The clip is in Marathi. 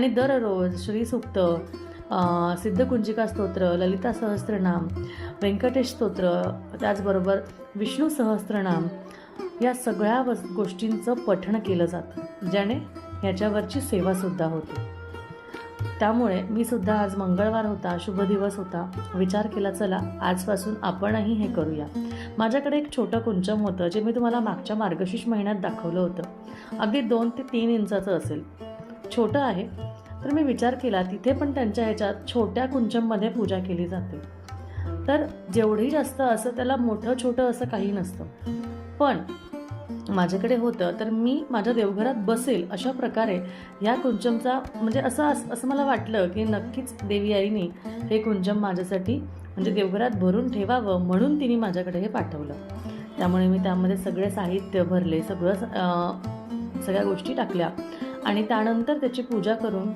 आणि दररोज श्रीसूक्त, सिद्धकुंजिका स्तोत्र, ललिता सहस्त्रनाम, व्यंकटेश स्तोत्र, त्याचबरोबर विष्णू सहस्त्रनाम या सगळ्या गोष्टींचं पठण केलं जातं, ज्याने ह्याच्यावरची सेवासुद्धा होते. त्यामुळे मी सुद्धा आज मंगळवार होता, शुभ दिवस होता, विचार केला चला आजपासून आपणही हे करूया. माझ्याकडे एक छोटं कुंचम होतं जे मी तुम्हाला मागच्या मार्गशीर्ष महिन्यात दाखवलं होतं. अगदी 2 ते 3 इंचाचं असेल, छोटं आहे. तर मी विचार केला तिथे पण त्यांच्या ह्याच्यात छोट्या कुंचममध्ये पूजा केली जाते. तर जेवढी जास्त असं त्याला मोठं छोटं असं काही नसतं, पण माझ्याकडे होतं तर मी माझ्या देवघरात बसेल अशा प्रकारे ह्या कुंचमचा म्हणजे असं मला वाटलं की नक्कीच देवी आईने हे कुंचम माझ्यासाठी म्हणजे देवघरात भरून ठेवावं म्हणून तिने माझ्याकडे हे पाठवलं. त्यामुळे मी त्यामध्ये सगळे साहित्य भरले, सगळ्या गोष्टी टाकल्या आणि त्यानंतर त्याची पूजा करून